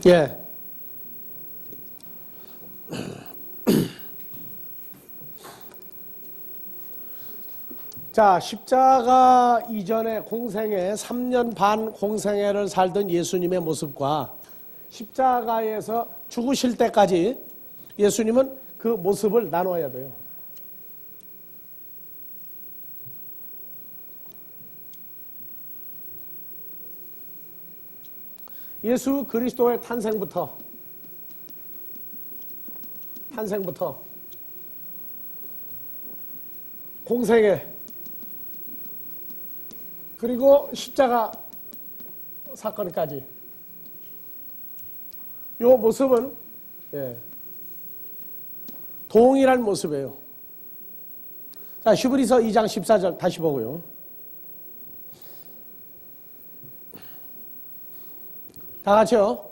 예. 자, 십자가 이전의 공생애, 3년 반 공생애를 살던 예수님의 모습과 십자가에서 죽으실 때까지 예수님은 그 모습을 나눠야 돼요. 예수 그리스도의 탄생부터 공생애 그리고 십자가 사건까지 이 모습은 동일한 모습이에요. 자, 히브리서 2장 14절 다시 보고요. 다 같이요.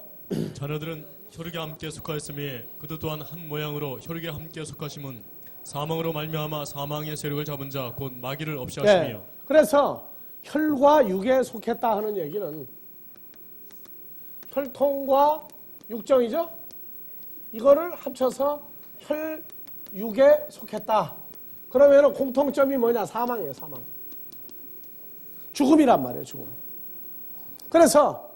자녀들은 혈육에 함께 속하였으니 그도 또한 한 모양으로 혈육에 함께 속하심은 사망으로 말미암아 사망의 세력을 잡은 자 곧 마귀를 없이 하심이요. 그래서 혈과 육에 속했다 하는 얘기는 혈통과 육정이죠. 이거를 합쳐서 혈, 육에 속했다. 그러면 공통점이 뭐냐? 사망이에요. 사망. 죽음이란 말이에요. 죽음. 그래서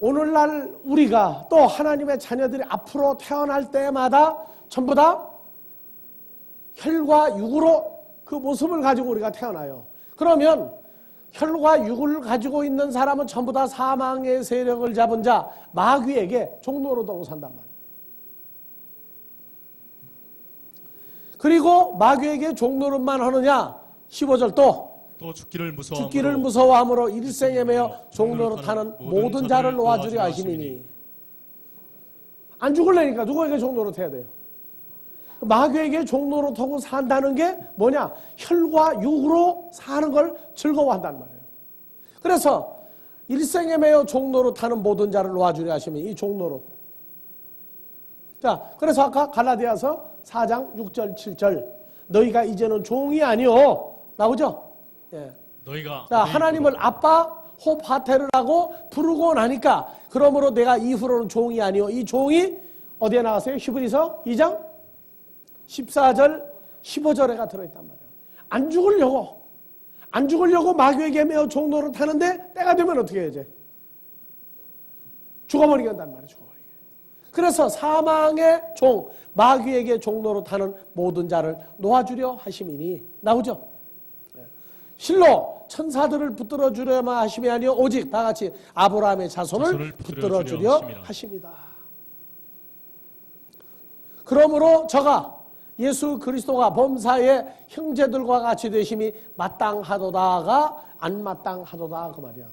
오늘날 우리가 또 하나님의 자녀들이 앞으로 태어날 때마다 전부 다 혈과 육으로 그 모습을 가지고 우리가 태어나요. 그러면 혈과 육을 가지고 있는 사람은 전부 다 사망의 세력을 잡은 자 마귀에게 종로로 두고 산단 말이에요. 그리고 마귀에게 종노릇만 하느냐? 15절 또 죽기를 무서워함으로 일생에 매여 종노릇하는 모든 자를 놓아주려 하심이니. 안 죽을래니까 누구에게 종노릇해야 돼요? 마귀에게 종노릇하고 산다는 게 뭐냐? 혈과 육으로 사는 걸 즐거워한다는 말이에요. 그래서 일생에 매여 종노릇하는 모든 자를 놓아주려 하시면 이 종노릇. 자, 그래서 아까 갈라디아서 4장 6절 7절 너희가 이제는 종이 아니오 나오죠? 예. 너희가 자, 하나님을 아빠 호파테르라고 부르고 나니까 그러므로 내가 이후로는 종이 아니오. 이 종이 어디에 나왔어요? 히브리서 2장 14절 15절에가 들어있단 말이에요. 안 죽으려고 마귀에게 매어 종노릇 하는데 때가 되면 어떻게 해야 돼? 죽어버리게 한단 말이에요. 죽어버리게. 그래서 사망의 종 마귀에게 종노릇 하는 모든 자를 놓아주려 하심이니 나오죠? 실로 천사들을 붙들어 주려만 하심이 아니요 오직 다 같이 아브라함의 자손을 붙들어 주려 하십니다. 그러므로 저가 예수 그리스도가 범사의 형제들과 같이 되심이 마땅하도다가 안 마땅하도다 그 말이야.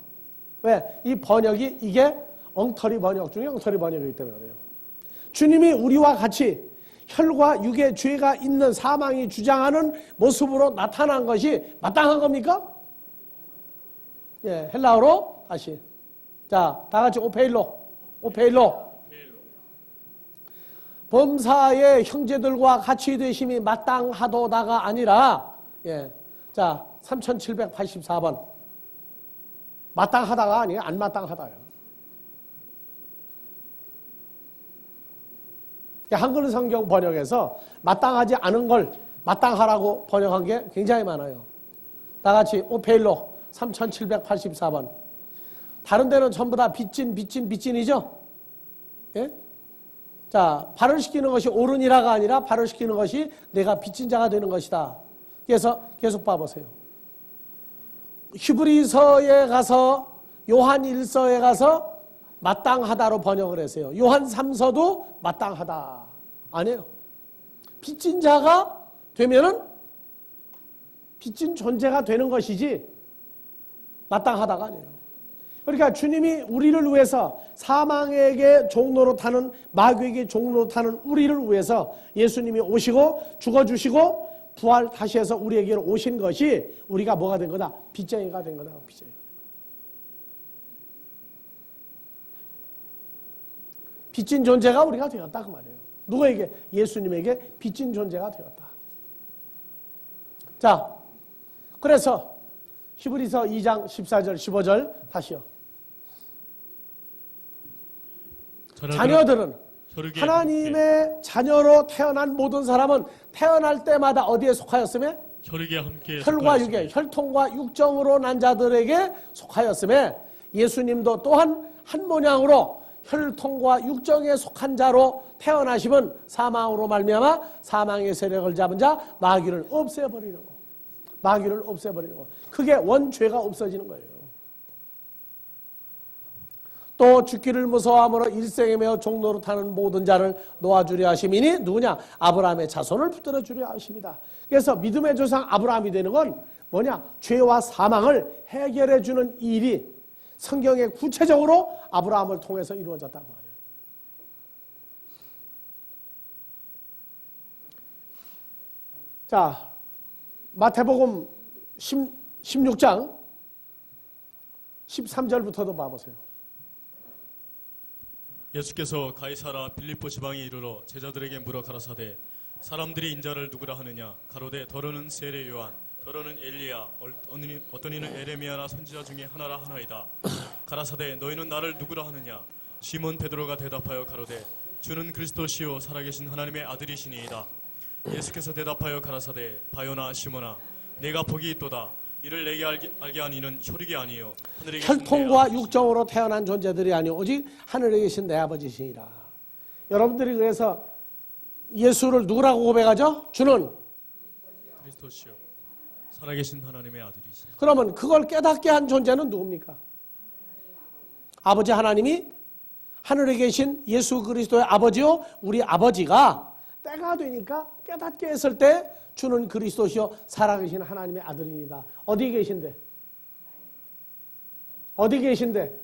왜? 이 번역이 이게 엉터리 번역 중에 엉터리 번역이기 때문에 그래요. 주님이 우리와 같이 혈과 육의 죄가 있는 사망이 주장하는 모습으로 나타난 것이 마땅한 겁니까? 예, 헬라어로 다시. 자, 다 같이 오페일로. 범사의 형제들과 같이 되심이 마땅하도다가 아니라, 예, 자, 3784번. 마땅하다가 아니에요. 안 마땅하다요. 한글 성경 번역에서 마땅하지 않은 걸 마땅하라고 번역한 게 굉장히 많아요. 다 같이 오페일로 3784번. 다른 데는 전부 다 빚진이죠? 예? 자, 발을 시키는 것이 옳으니라가 아니라 발을 시키는 것이 내가 빚진 자가 되는 것이다. 그래서 계속 봐보세요. 히브리서에 가서 요한 1서에 가서 마땅하다로 번역을 했어요. 요한 3서도 마땅하다. 아니에요. 빚진 자가 되면은 빚진 존재가 되는 것이지 마땅하다가 아니에요. 그러니까 주님이 우리를 위해서 사망에게 종노릇하는 마귀에게 종노릇하는 우리를 위해서 예수님이 오시고 죽어주시고 부활 다시 해서 우리에게로 오신 것이 우리가 뭐가 된 거다? 빚쟁이가 된 거다. 빚진 존재가 우리가 되었다 그 말이에요. 누구에게? 예수님에게 빚진 존재가 되었다. 자, 그래서 히브리서 2장 14절 15절 다시요. 자녀들은 혈육의 하나님의 자녀로 태어난 모든 사람은 태어날 때마다 어디에 속하였으며 혈육에 함께 혈과 속하였으며 육에 혈통과 육정으로 난 자들에게 속하였으며 예수님도 또한 한 모양으로 혈통과 육정에 속한 자로 태어나심은 사망으로 말미암아 사망의 세력을 잡은 자 마귀를 없애버리려고 그게 원죄가 없어지는 거예요. 또 죽기를 무서워함으로 일생에 매어 종로로 타는 모든 자를 놓아주려 하심이니 누구냐? 아브라함의 자손을 붙들어 주려 하십니다. 그래서 믿음의 조상 아브라함이 되는 건 뭐냐? 죄와 사망을 해결해 주는 일이 성경에 구체적으로 아브라함을 통해서 이루어졌다고 말해요. 자, 마태복음 16장 13절부터도 봐보세요. 예수께서 가이사라 빌립보 지방에 이르러 제자들에게 물어 가라사대 사람들이 인자를 누구라 하느냐 가로되 더러는 세례 요한 더러는 엘리야 어떤 이는 에레미야나 선지자 중에 하나라 하나이다. 가라사대 너희는 나를 누구라 하느냐 시몬 베드로가 대답하여 가로되 주는 그리스도시요 살아계신 하나님의 아들이시니이다. 예수께서 대답하여 가라사대 바요나 시몬아 내가 복이 있도다. 이를 내게 알게 한 이는 혈육이 아니요 하늘에 계신 혈통과 내 육정으로 태어난 존재들이 아니오 오직 하늘에 계신 내 아버지시니라. 여러분들이 그래서 예수를 누구라고 고백하죠? 주는 그리스도시요 살아계신 하나님의 아들이시다. 그러면 그걸 깨닫게 한 존재는 누굽니까? 아버지 하나님이 하늘에 계신 예수 그리스도의 아버지요 우리 아버지가 때가 되니까 깨닫게 했을 때 주는 그리스도시요 살아계신 하나님의 아들입니다. 어디 계신데? 어디 계신데?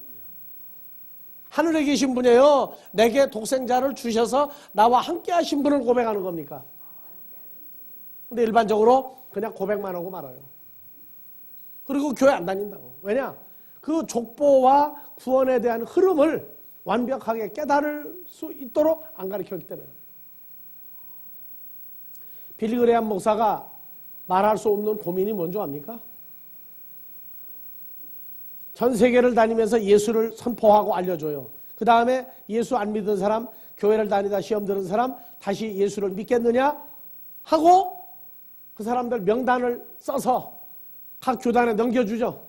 하늘에 계신 분이에요. 내게 독생자를 주셔서 나와 함께 하신 분을 고백하는 겁니까? 근데 일반적으로 그냥 고백만 하고 말아요. 그리고 교회 안 다닌다고. 왜냐? 그 족보와 구원에 대한 흐름을 완벽하게 깨달을 수 있도록 안 가르쳤기 때문에. 빌리그레암 목사가 말할 수 없는 고민이 뭔지 압니까? 전 세계를 다니면서 예수를 선포하고 알려줘요. 그 다음에 예수 안 믿은 사람, 교회를 다니다 시험 들은 사람 다시 예수를 믿겠느냐 하고 그 사람들 명단을 써서 각 교단에 넘겨주죠.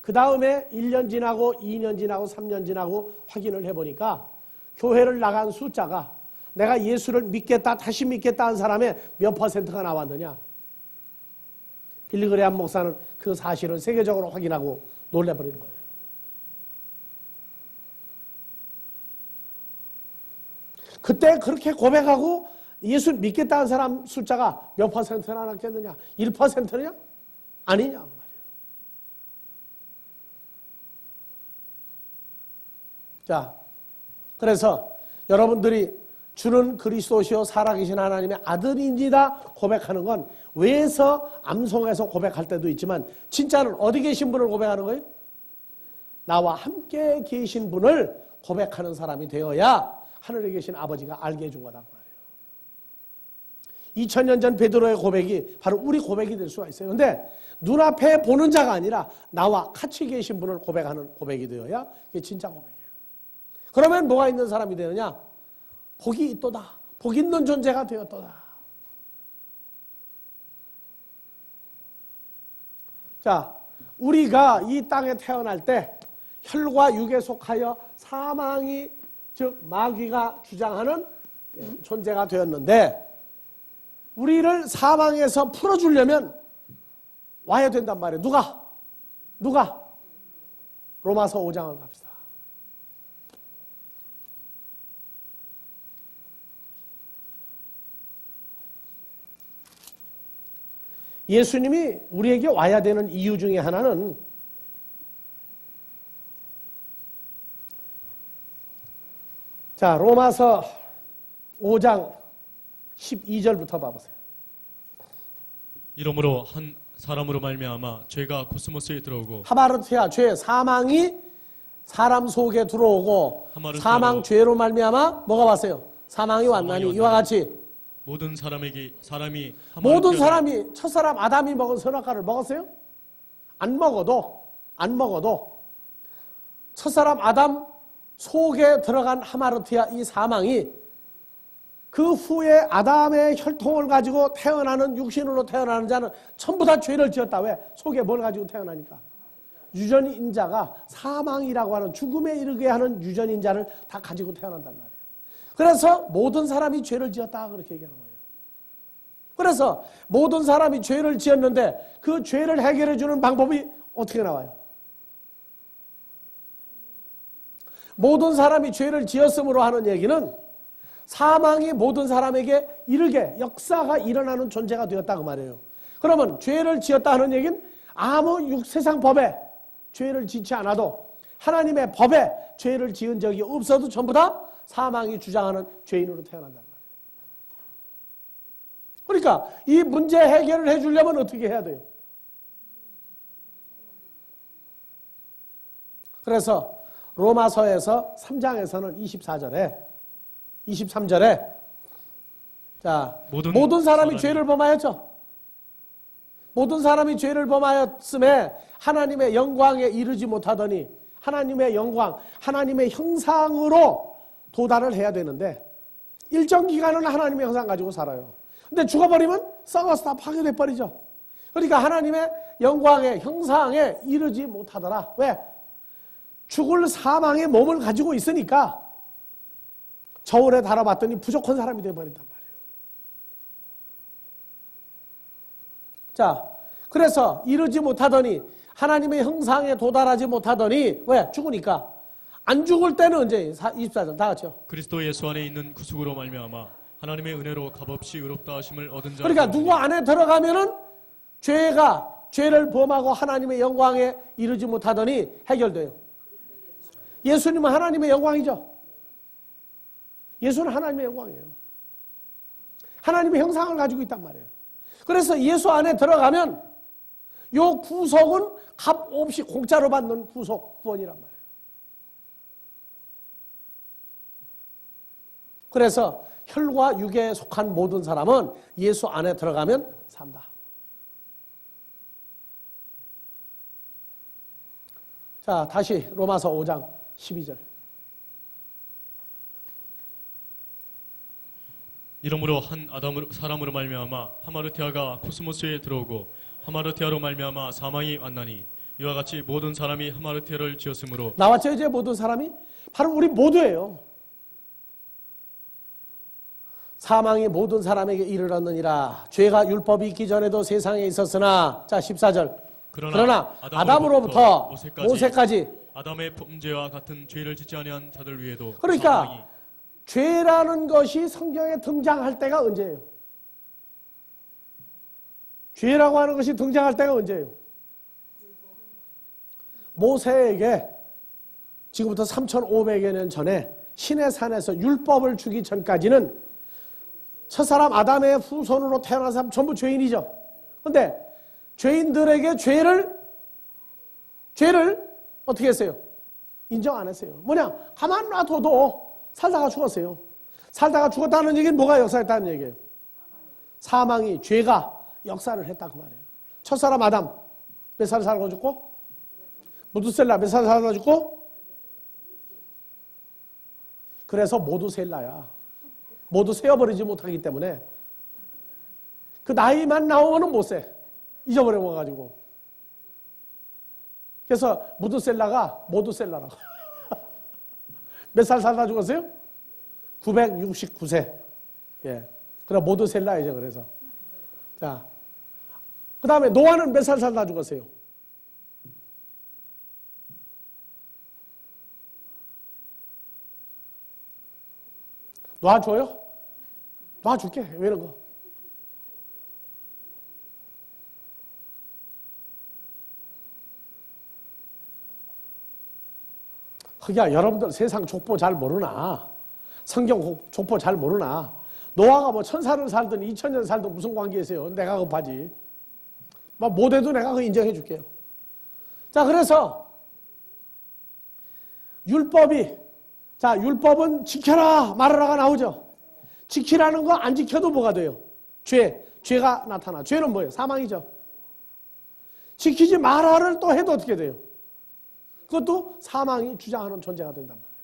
그 다음에 1년 지나고 2년 지나고 3년 지나고 확인을 해보니까 교회를 나간 숫자가 내가 예수를 믿겠다 다시 믿겠다 한 사람의 몇 퍼센트가 나왔느냐. 빌리그레암 목사는 그 사실을 세계적으로 확인하고 놀래버리는 거예요. 그때 그렇게 고백하고 예수 믿겠다 한 사람 숫자가 몇 퍼센트나 났겠느냐? 1%냐? 아니냐 말이에요. 자, 그래서 여러분들이 주는 그리스도시요 살아계신 하나님의 아들입니다 고백하는 건 외에서 암송해서 고백할 때도 있지만 진짜는 어디 계신 분을 고백하는 거예요? 나와 함께 계신 분을 고백하는 사람이 되어야 하늘에 계신 아버지가 알게 해준 거다 말이에요. 2000년 전 베드로의 고백이 바로 우리 고백이 될 수가 있어요. 근데 눈앞에 보는 자가 아니라 나와 같이 계신 분을 고백하는 고백이 되어야 이게 진짜 고백이에요. 그러면 뭐가 있는 사람이 되느냐? 복이 있도다. 복 있는 존재가 되었도다. 자, 우리가 이 땅에 태어날 때 혈과 육에 속하여 사망이 즉 마귀가 주장하는 존재가 되었는데 우리를 사망에서 풀어주려면 와야 된단 말이에요. 누가? 로마서 5장을 갑시다. 예수님이 우리에게 와야 되는 이유 중에 하나는 자, 로마서 5장 12절부터 봐보세요. 이러므로 한 사람으로 말미암아 죄가 코스모스에 들어오고 하마르티아 죄 사망이 사람 속에 들어오고 하마르티아로 사망 죄로 말미암아 뭐가 왔어요? 사망이 왔나니 이와 같이 모든 사람이 모든 사람이 첫사람 아담이 먹은 선악과를 먹었어요? 안 먹어도 첫사람 아담 속에 들어간 하마르티아 이 사망이 그 후에 아담의 혈통을 가지고 태어나는 육신으로 태어나는 자는 전부 다 죄를 지었다. 왜? 속에 뭘 가지고 태어나니까. 유전인자가 사망이라고 하는 죽음에 이르게 하는 유전인자를 다 가지고 태어난단 말이에요. 그래서 모든 사람이 죄를 지었다 그렇게 얘기하는 거예요. 그래서 모든 사람이 죄를 지었는데 그 죄를 해결해 주는 방법이 어떻게 나와요? 모든 사람이 죄를 지었음으로 하는 얘기는 사망이 모든 사람에게 이르게 역사가 일어나는 존재가 되었다 그 말이에요. 그러면 죄를 지었다 하는 얘기는 아무 세상 법에 죄를 짓지 않아도 하나님의 법에 죄를 지은 적이 없어도 전부 다 사망이 주장하는 죄인으로 태어난단 말이에요. 그러니까 이 문제 해결을 해주려면 어떻게 해야 돼요? 그래서 로마서에서 3장에서는 23절에 자, 모든 사람이 죄를 범하였죠. 모든 사람이 죄를 범하였음에 하나님의 영광에 이르지 못하더니 하나님의 영광, 하나님의 형상으로 도달을 해야 되는데 일정 기간은 하나님의 형상 가지고 살아요. 근데 죽어버리면 썩어서 다 파괴돼 버리죠. 그러니까 하나님의 영광의 형상에 이르지 못하더라. 왜? 죽을 사망의 몸을 가지고 있으니까 저울에 달아봤더니 부족한 사람이 되어버린단 말이에요. 자, 그래서 이르지 못하더니 하나님의 형상에 도달하지 못하더니 왜? 죽으니까. 안 죽을 때는 언제? 24절 다 같이요. 그리스도 예수 안에 있는 구속으로 말미암아 하나님의 은혜로 값없이 의롭다 하심을 얻은 자. 그러니까 누구 안에 들어가면은 죄를 범하고 하나님의 영광에 이르지 못하더니 해결돼요. 예수님은 하나님의 영광이죠. 예수는 하나님의 영광이에요. 하나님의 형상을 가지고 있단 말이에요. 그래서 예수 안에 들어가면 요 구속은 값 없이 공짜로 받는 구원이란 말이에요. 그래서 혈과 육에 속한 모든 사람은 예수 안에 들어가면 산다. 자, 다시 로마서 5장 12절. 이러므로 한 사람으로 말미암아 하마르티아가 코스모스에 들어오고 하마르티아로 말미암아 사망이 왔나니 이와 같이 모든 사람이 하마르티아를 지었으므로. 나왔죠 이제 모든 사람이? 바로 우리 모두예요. 사망이 모든 사람에게 이르렀느니라. 죄가 율법이 있기 전에도 세상에 있었으나. 자 14절. 그러나 아담으로부터 모세까지 아담의 범죄와 같은 죄를 짓지 아니한 자들 위에도. 그러니까 사망이. 죄라는 것이 성경에 등장할 때가 언제예요? 죄라고 하는 것이 등장할 때가 언제예요? 모세에게 지금부터 3,500여 년 전에 시내산에서 율법을 주기 전까지는 첫사람 아담의 후손으로 태어난 사람 전부 죄인이죠. 그런데 죄인들에게 죄를 어떻게 했어요? 인정 안 했어요. 뭐냐? 가만 놔둬도 살다가 죽었어요. 살다가 죽었다는 얘기는 뭐가 역사했다는 얘기예요? 사망이, 죄가 역사를 했다 그 말이에요. 첫사람 아담 몇 살 살고 죽고? 무두셀라 몇 살 살고 죽고? 그래서 모두 셀라야. 모두 세어버리지 못하기 때문에 그 나이만 나오면은 못 세. 잊어버려가지고. 그래서 무두셀라가 모두셀라라고. 몇 살 살다 죽었어요? 969세. 예. 그럼 모두셀라이죠, 그래서. 자. 그 다음에 노아는 몇 살 살다 죽었어요? 놔줘요? 놔줄게. 왜 이런 거? 그게 여러분들 세상 족보 잘 모르나? 성경 족보 잘 모르나? 노아가 뭐 1000살을 살든 2000년 살든 무슨 관계 있어요? 내가 급하지. 뭐 못해도 내가 그거 인정해 줄게요. 자, 그래서 율법은 지켜라 말하라가 나오죠. 지키라는 거 안 지켜도 뭐가 돼요? 죄가 나타나. 죄는 뭐예요? 사망이죠. 지키지 말아를 또 해도 어떻게 돼요? 그것도 사망이 주장하는 존재가 된단 말이에요.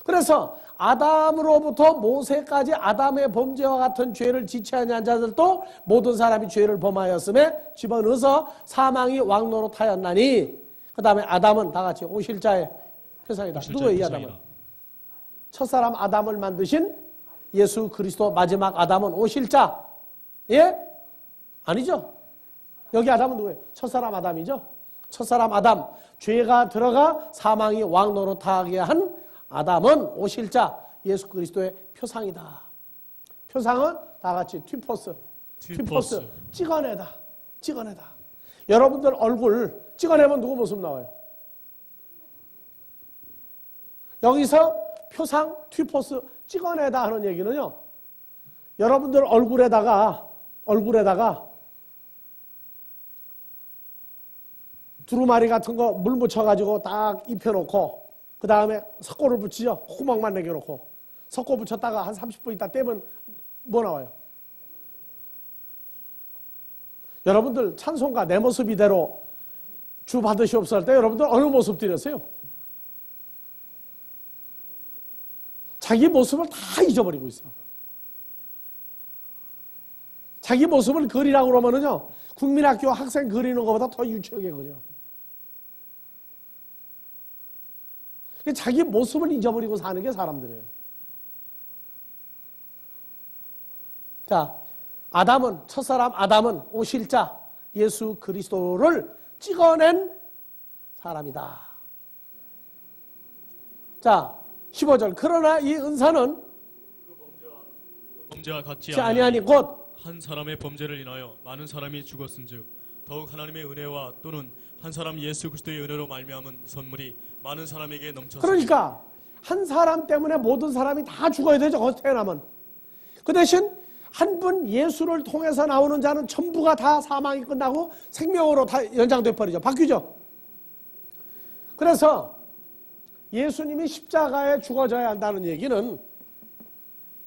그래서 아담으로부터 모세까지 아담의 범죄와 같은 죄를 지지 아니한 자들도 모든 사람이 죄를 범하였음에 집어넣어서 사망이 왕노릇하였나니, 그 다음에 아담은 다 같이 오실자의 표상이다. 누구예요, 이 아담은? 첫사람 아담을 만드신 예수 그리스도 마지막 아담은 오실자. 예? 아니죠? 여기 아담은 누구예요? 첫사람 아담이죠? 첫사람 아담, 죄가 들어가 사망이 왕노릇하게 한 아담은 오실자 예수 그리스도의 표상이다. 표상은 다 같이 튜포스. 찍어내다. 여러분들 얼굴 찍어내면 누구 모습 나와요? 여기서 표상, 튜포스 찍어내다 하는 얘기는요, 여러분들 얼굴에다가 두루마리 같은 거 물 묻혀가지고 딱 입혀놓고, 그 다음에 석고를 붙이죠. 콧구멍만 내겨놓고 석고 붙였다가 한 30분 있다 떼면 뭐 나와요? 여러분들 찬송가 내 모습 이대로 주 받으시옵소서 할 때 여러분들 어느 모습 드렸어요? 자기 모습을 다 잊어버리고 있어. 자기 모습을 그리라고 그러면은요, 국민학교 학생 그리는 것보다 더 유치하게 그려. 자기 모습을 잊어버리고 사는 게 사람들이에요. 자, 첫사람 아담은 오실자 예수 그리스도를 찍어낸 사람이다. 자, 15절. 그러나 이 은사는 범죄와 같지 아니하니 곧 한 사람의 범죄를 인하여 많은 사람이 죽었은즉 더욱 하나님의 은혜와 또는 한 사람 예수 그리스도의 은혜로 말미암은 선물이 많은 사람에게 넘쳤으니. 그러니까 한 사람 때문에 모든 사람이 다 죽어야 되죠. 거기서 태어나면. 그 대신 한 분 예수를 통해서 나오는 자는 전부가 다 사망이 끝나고 생명으로 다 연장돼 버리죠. 바뀌죠. 그래서 예수님이 십자가에 죽어져야 한다는 얘기는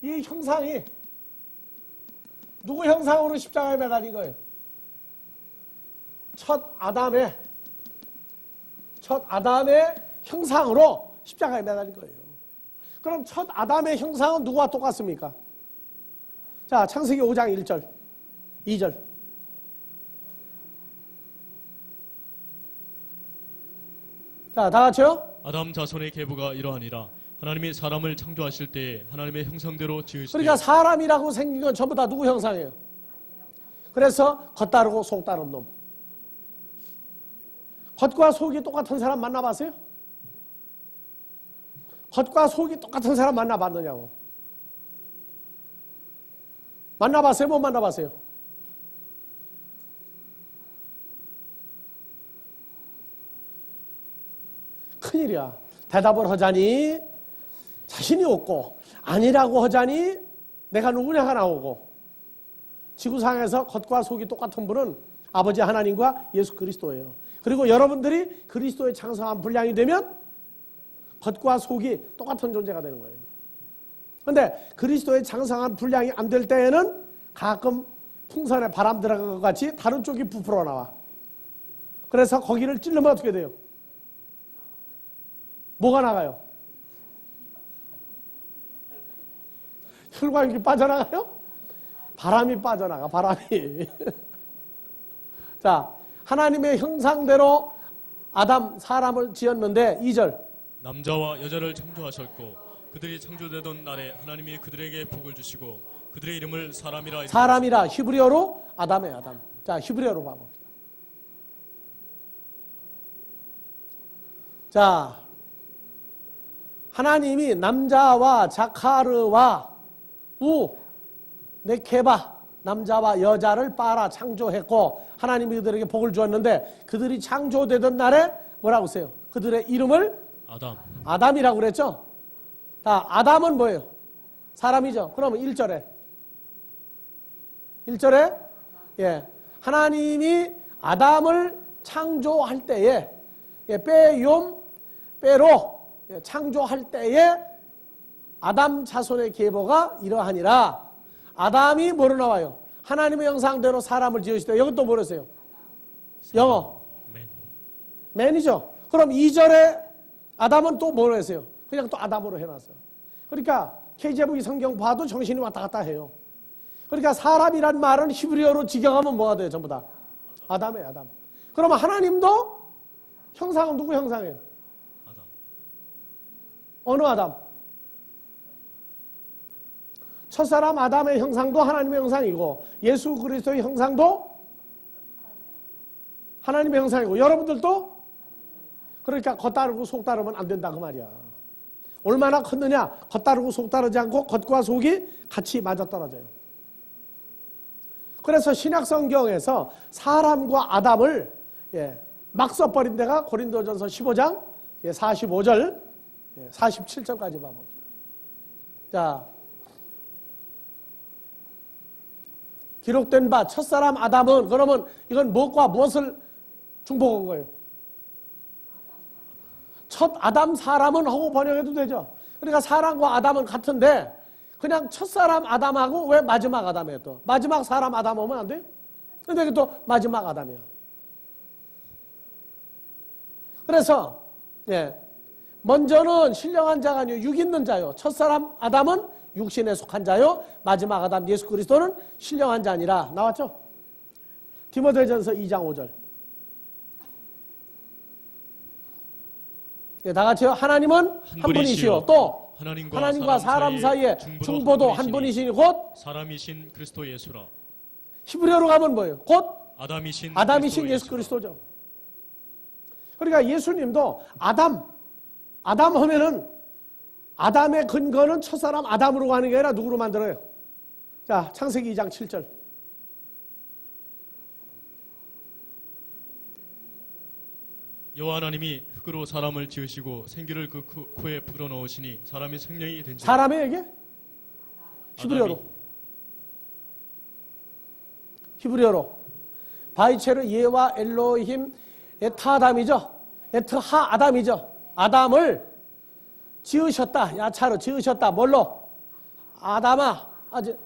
이 형상이 누구 형상으로 십자가에 매달린 거예요? 첫 아담의 형상으로 십자가에 매달린 거예요. 그럼 첫 아담의 형상은 누구와 똑같습니까? 자, 창세기 5장 1절, 2절. 자, 다 같이요? 아담 자손의 계보가 이러하니라. 하나님이 사람을 창조하실 때에 하나님의 형상대로 지으시되. 그러니까 사람이라고 생긴 건 전부 다 누구 형상이에요? 그래서 겉다르고 속다른 놈. 겉과 속이 똑같은 사람 만나봤어요? 겉과 속이 똑같은 사람 만나봤느냐고. 만나봤어요? 못 만나봤어요? 큰일이야. 대답을 하자니 자신이 없고, 아니라고 하자니 내가 누구냐가 나오고. 지구상에서 겉과 속이 똑같은 분은 아버지 하나님과 예수 그리스도예요. 그리고 여러분들이 그리스도의 장성한 분량이 되면 겉과 속이 똑같은 존재가 되는 거예요. 그런데 그리스도의 장성한 분량이 안 될 때에는 가끔 풍선에 바람 들어간 것 같이 다른 쪽이 부풀어 나와. 그래서 거기를 찌르면 어떻게 돼요? 뭐가 나가요? 혈관이 빠져나가요? 바람이 빠져나가, 바람이. 자, 하나님의 형상대로 아담, 사람을 지었는데 2절. 남자와 여자를 창조하셨고 그들이 창조되던 날에 하나님이 그들에게 복을 주시고 그들의 이름을 사람이라. 사람이라, 히브리어로 아담의 아담. 자, 히브리어로 봐봅시다. 자, 하나님이 남자와 자카르와 네케바, 남자와 여자를 빨아 창조했고 하나님이 그들에게 복을 주었는데 그들이 창조되던 날에 뭐라고 써요? 그들의 이름을 아담이라고 그랬죠? 자, 아담은 뭐예요? 사람이죠. 그러면 1절에 예, 하나님이 아담을 창조할 때에 빼로 창조할 때에 아담 자손의 계보가 이러하니라. 아담이 뭐로 나와요? 하나님의 형상대로 사람을 지으실 때. 여기 또 뭐랬어요? 영어 맨이죠. 그럼 2절에 아담은 또 뭐로 했어요? 그냥 또 아담으로 해놨어요. 그러니까 KJV 성경 봐도 정신이 왔다 갔다 해요. 그러니까 사람이란 말은 히브리어로 직역하면 뭐가 돼요? 전부 다 아담이에요. 아담. 그러면 하나님도 형상은 누구 형상이에요? 아담. 어느 아담? 첫사람 아담의 형상도 하나님의 형상이고 예수 그리스도의 형상도 하나님의 형상이고 여러분들도 그러니까 겉다르고 속다르면 안 된다 그 말이야. 얼마나 컸느냐? 겉다르고 속다르지 않고 겉과 속이 같이 맞아떨어져요. 그래서 신약 성경에서 사람과 아담을 막 써버린 데가 고린도전서 15장 45절 47절까지 봐봅니다. 자, 기록된 바 첫사람 아담은 그러면 이건 무엇과 무엇을 중복한 거예요? 첫 아담 사람은 하고 번역해도 되죠. 그러니까 사람과 아담은 같은데 그냥 첫사람 아담하고 왜 마지막 아담이에요? 또 마지막 사람 아담 오면 안 돼요? 근데 이게 또 마지막 아담이야. 그래서 먼저는 신령한 자가 아니요 육 있는 자요. 첫사람 아담은 육신에 속한 자요. 마지막 아담 예수 그리스도는 신령한 자 아니라 나왔죠? 디모데전서 2장 5절. 다 같이요. 하나님은 한 분이시요. 또 하나님과 사람 사이에 중보도 한 분이시니 곧 사람이신 그리스도 예수라. 히브리어로 가면 뭐예요? 곧 아담이신 예수 그리스도죠. 그러니까 예수님도 아담 하면은 아담의 근거는 첫사람 아담으로 가는 게 아니라 누구로 만들어요? 자, 창세기 2장 7절. 여호와 하나님이 흙으로 사람을 지으시고 생기를 그 코에 불어넣으시니 사람이 생명이 된지. 사람에게? 히브리어로. 바이체르 예와 엘로힘 에타아담이죠. 에트하 아담이죠. 아담을 지으셨다. 야차로 지으셨다. 뭘로? 아담아.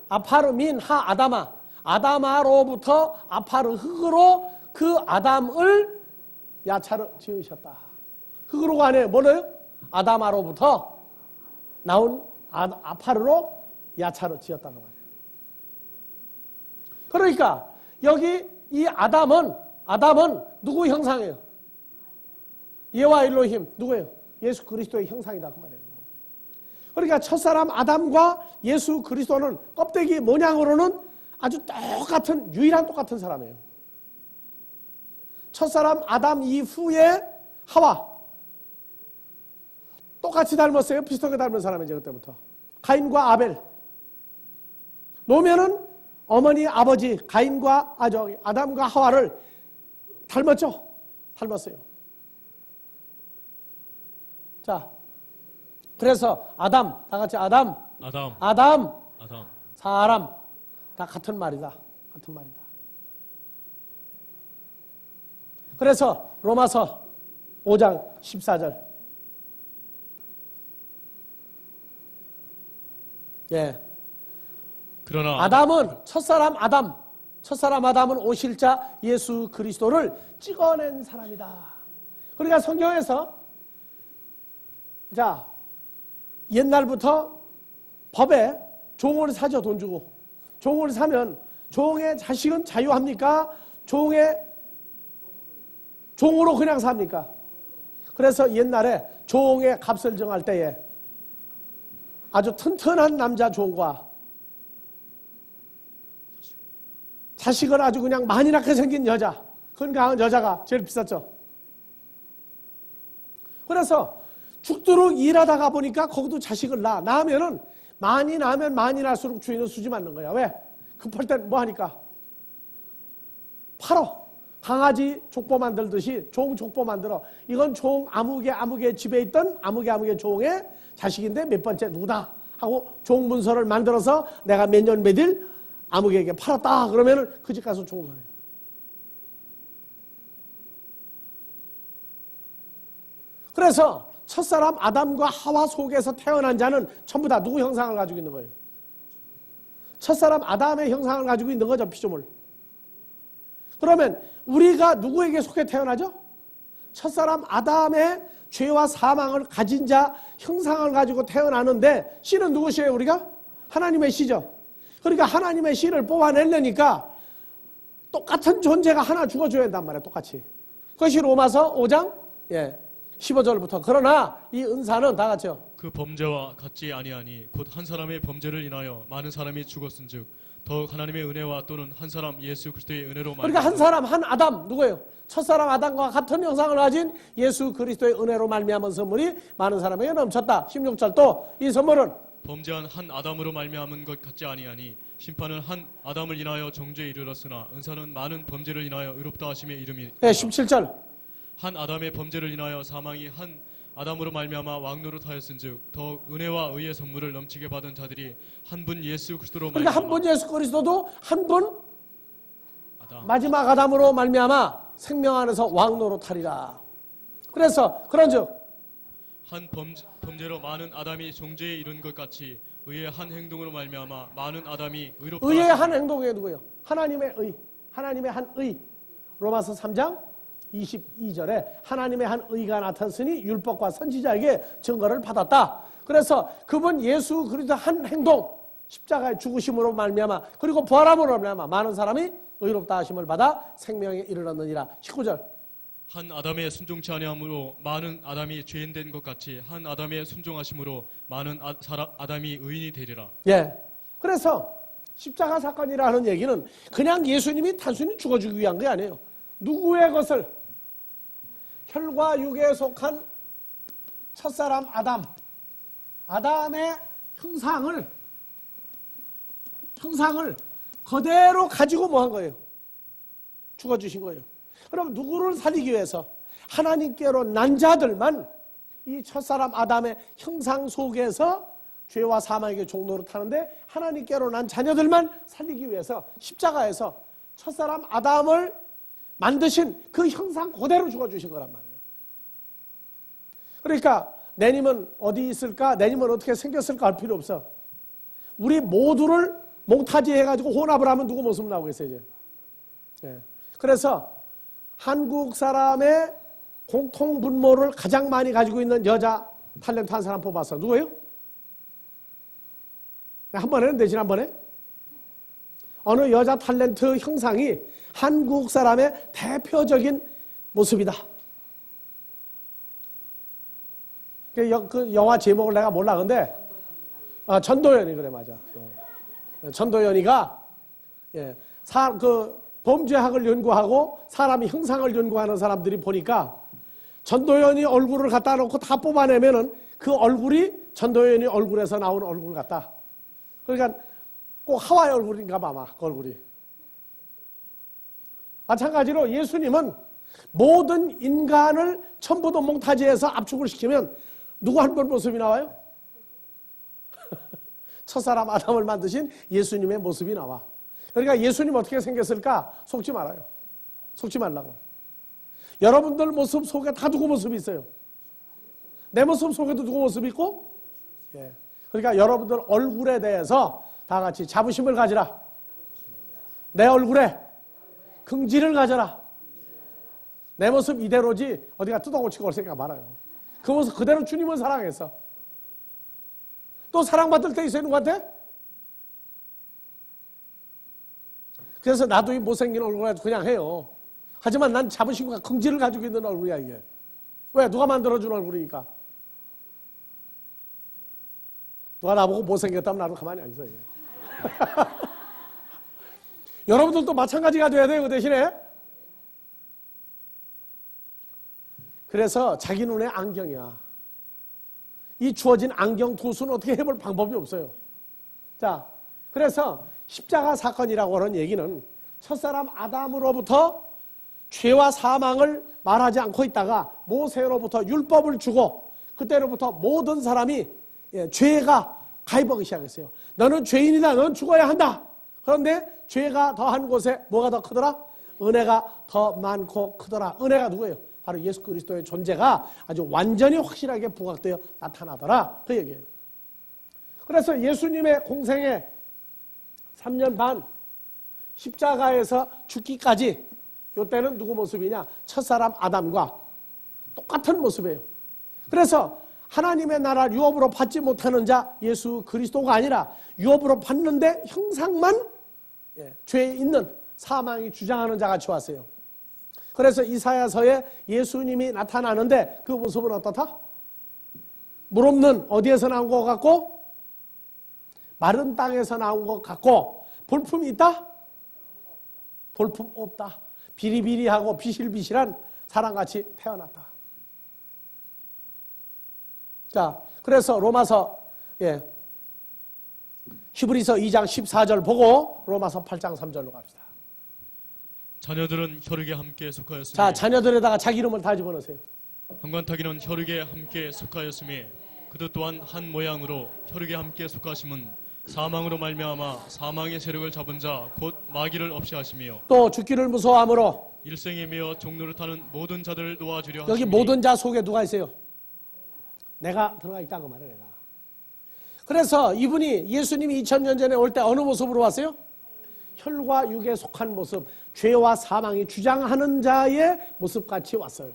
아파르 민 하 아담아. 아담아로부터 아파르 흙으로 그 아담을 야차로 지으셨다. 흙으로 가네. 뭐래요? 아담아로부터 나온 아파르로 야차로 지었다는 말이에요. 그러니까 여기 이 아담은 누구 형상이에요? 예와 일로힘 누구예요? 예수 그리스도의 형상이다 그 말이에요. 그러니까 첫사람 아담과 예수 그리스도는 껍데기 모양으로는 아주 똑같은 유일한 똑같은 사람이에요. 첫사람 아담 이후에 하와 똑같이 닮았어요. 비슷하게 닮은 사람이죠. 그때부터 가인과 아벨 놓으면은 어머니 아버지 가인과 아담과 하와를 닮았죠. 닮았어요. 자, 그래서 아담 다 같이 아담 사람 다 같은 말이다. 같은 말이다. 그래서 로마서 5장 14절. 그러나 아담은 첫사람 아담은 오실 자 예수 그리스도를 찍어낸 사람이다. 그러니까 성경에서 자, 옛날부터 법에 종을 사죠. 돈 주고. 종을 사면 종의 자식은 자유합니까? 종으로 그냥 삽니까? 그래서 옛날에 종의 값을 정할 때에 아주 튼튼한 남자 종과 자식을 아주 그냥 많이 낳게 생긴 여자, 건강한 여자가 제일 비쌌죠. 그래서 죽도록 일하다가 보니까 거기도 자식을 낳으면은 많이 낳으면 많이 낳을수록 주인은 수지 맞는 거야. 왜? 급할 땐 뭐 하니까? 팔어. 강아지 족보 만들듯이 종 족보 만들어. 이건 종 아무개 집에 있던 아무개 종의 자식인데 몇 번째 누구다 하고 종 문서를 만들어서 내가 몇 년 몇 일 아무개에게 팔았다. 그러면은 그 집 가서 종소해요. 그래서 첫사람 아담과 하와 속에서 태어난 자는 전부 다 누구 형상을 가지고 있는 거예요? 첫사람 아담의 형상을 가지고 있는 거죠. 피조물. 그러면 우리가 누구에게 속해 태어나죠? 첫사람 아담의 죄와 사망을 가진 자 형상을 가지고 태어나는데 씨는 누구시에요? 우리가? 하나님의 씨죠. 그러니까 하나님의 씨를 뽑아내려니까 똑같은 존재가 하나 죽어줘야 한단 말이에요. 똑같이. 그것이 로마서 5장 15절부터. 그러나 이 은사는 다 같이요. 그 범죄와 같지 아니하니 곧 한 사람의 범죄를 인하여 많은 사람이 죽었은즉 더욱 하나님의 은혜와 또는 한 사람 예수 그리스도의 은혜로 그러니까 한 사람 한 아담 누구예요? 첫사람 아담과 같은 형상을 가진 예수 그리스도의 은혜로 말미암은 선물이 많은 사람에게 넘쳤다. 16절 또 이 선물은 범죄한 한 아담으로 말미암은 것 같지 아니하니 심판은 한 아담을 인하여 정죄에 이르렀으나 은사는 많은 범죄를 인하여 의롭다 하심의 이름이 17절 한 아담의 범죄를 인하여 사망이 한 아담으로 말미암아 왕노릇 하였은즉 더 은혜와 의의 선물을 넘치게 받은 자들이 한 분 예수 그리스도로 그러니까 말미암아 한 분 예수 그리스도도 한 분 아담 마지막 아담으로 말미암아 생명 안에서 왕노릇하리라. 그래서 그런즉 한 범죄로 많은 아담이 정죄에 이른 것 같이 의의 한 행동으로 말미암아 많은 아담이 의롭다 의의 하심이 한 행동이 누구예요? 하나님의 의, 하나님의 한 의. 로마서 3장 22절에 하나님의 한 의가 나타났으니 율법과 선지자에게 증거를 받았다. 그래서 그분 예수 그리스도 한 행동, 십자가의 죽으심으로 말미암아 그리고 부활함으로 말미암아 많은 사람이 의롭다 하심을 받아 생명에 이르렀느니라. 19절 한 아담의 순종치 아니함으로 많은 아담이 죄인 된 것 같이 한 아담의 순종하심으로 많은 아담이 의인이 되리라. 그래서 십자가 사건이라는 얘기는 그냥 예수님이 단순히 죽어주기 위한 게 아니에요. 누구의 것을? 혈과 육에 속한 첫사람 아담의 형상을 그대로 가지고 뭐 한 거예요? 죽어주신 거예요. 그럼 누구를 살리기 위해서? 하나님께로 난 자들만 이 첫사람 아담의 형상 속에서 죄와 사망에게 종로로 타는데 하나님께로 난 자녀들만 살리기 위해서 십자가에서 첫사람 아담을 만드신 그 형상 그대로 죽어주신 거란 말이에요. 그러니까 내님은 어디 있을까? 내님은 어떻게 생겼을까? 할 필요 없어. 우리 모두를 몽타지 해가지고 혼합을 하면 누구 모습 나오겠어요? 이제. 그래서 한국 사람의 공통분모를 가장 많이 가지고 있는 여자 탤런트 한 사람 뽑았어. 누구예요? 한 번에 했는데 지난번에 어느 여자 탤런트 형상이 한국 사람의 대표적인 모습이다. 그 영화 제목을 내가 몰라. 근데 전도연이 그래 맞아. 전도연이가 그 범죄학을 연구하고 사람의 형상을 연구하는 사람들이 보니까 전도연이 얼굴을 갖다 놓고 다 뽑아내면은 그 얼굴이 전도연이 얼굴에서 나온 얼굴 같다. 그러니까 꼭 하와이 얼굴인가 봐, 아마 그 얼굴이. 마찬가지로 예수님은 모든 인간을 전부 다 몽타지해서 압축을 시키면 누구 한 분 모습이 나와요? 첫사람 아담을 만드신 예수님의 모습이 나와. 그러니까 예수님 어떻게 생겼을까? 속지 말아요. 속지 말라고. 여러분들 모습 속에 다 누구 모습이 있어요? 내 모습 속에도 누구 모습이 있고? 그러니까 여러분들 얼굴에 대해서 다 같이 자부심을 가지라. 내 얼굴에 긍지를 가져라. 내 모습 이대로지 어디가 뜯어고치고 올 생각 말아요. 그 모습 그대로 주님을 사랑했어. 또 사랑받을 때 있어야 되는 것 같아? 그래서 나도 이 못생긴 얼굴 가지고 그냥 해요. 하지만 난 자부심과 긍지를 가지고 있는 얼굴이야 이게. 왜? 누가 만들어준 얼굴이니까. 누가 나보고 못생겼다면 나도 가만히 안 있어요. 여러분들도 마찬가지가 돼야 돼요. 그 대신에. 그래서 자기 눈에 안경이야. 이 주어진 안경 도수는 어떻게 해볼 방법이 없어요. 자, 그래서 십자가 사건이라고 하는 얘기는 첫사람 아담으로부터 죄와 사망을 말하지 않고 있다가 모세로부터 율법을 주고 그때로부터 모든 사람이 죄가 가입하기 시작했어요. 너는 죄인이다. 너는 죽어야 한다. 그런데 죄가 더한 곳에 뭐가 더 크더라? 은혜가 더 많고 크더라. 은혜가 누구예요? 바로 예수 그리스도의 존재가 아주 완전히 확실하게 부각되어 나타나더라. 그 얘기예요. 그래서 예수님의 공생애 3년 반 십자가에서 죽기까지 이때는 누구 모습이냐? 첫사람 아담과 똑같은 모습이에요. 그래서 하나님의 나라 유업으로 받지 못하는 자 예수 그리스도가 아니라 유업으로 받는데 형상만 죄에 있는 사망이 주장하는 자같이 왔어요. 그래서 이사야서에 예수님이 나타나는데 그 모습은 어떻다? 물 없는 어디에서 나온 것 같고 마른 땅에서 나온 것 같고 볼품이 있다? 볼품 없다. 비리비리하고 비실비실한 사람같이 태어났다. 자, 그래서 로마서 히브리서 2장 14절 보고 로마서 8장 3절로 갑시다. 자녀들은 혈육에 함께 속하였으니 자, 자녀들에다가 자기 이름을 다 집어넣으세요. 한관타기는 혈육에 함께 속하였으니 그도 또한 한 모양으로 혈육에 함께 속하심은 사망으로 말미암아 사망의 세력을 잡은 자 곧 마귀를 없이 하시며 또 죽기를 무서워함으로 일생에 매어 종로를 타는 모든 자들을 놓아주려 여기 하시니 모든 자 속에 누가 있어요? 내가 들어가 있다고 말해. 내가. 그래서 이분이 예수님이 2000년 전에 올 때 어느 모습으로 왔어요? 혈과 육에 속한 모습, 죄와 사망이 주장하는 자의 모습같이 왔어요.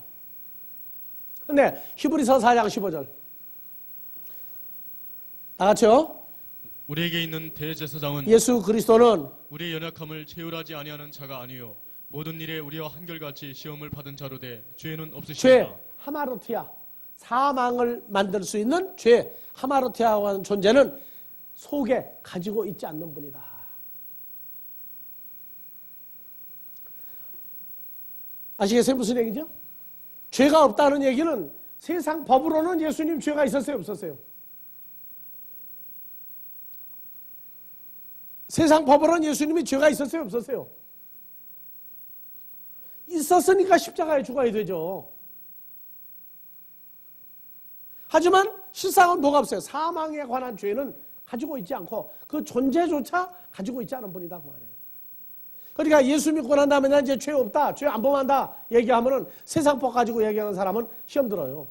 근데 히브리서 4장 15절 다 같이요. 우리에게 있는 대제사장은 예수 그리스도는 우리의 연약함을 체휼하지 아니하는 자가 아니요 모든 일에 우리와 한결같이 시험을 받은 자로되 죄는 없으시니라. 죄, 하마르티아, 사망을 만들 수 있는 죄, 하마르티아라고 하는 존재는 속에 가지고 있지 않는 분이다. 아시겠어요? 무슨 얘기죠? 죄가 없다는 얘기는 세상 법으로는 예수님 죄가 있었어요? 없었어요? 세상 법으로는 예수님이 죄가 있었어요? 없었어요? 있었으니까 십자가에 죽어야 되죠. 하지만 실상은 뭐가 없어요? 사망에 관한 죄는 가지고 있지 않고 그 존재조차 가지고 있지 않은 분이다 그 말이에요. 그러니까 예수 믿고 난 다음에 나 이제 죄 없다, 죄 안 범한다 얘기하면은 세상 법 가지고 얘기하는 사람은 시험 들어요.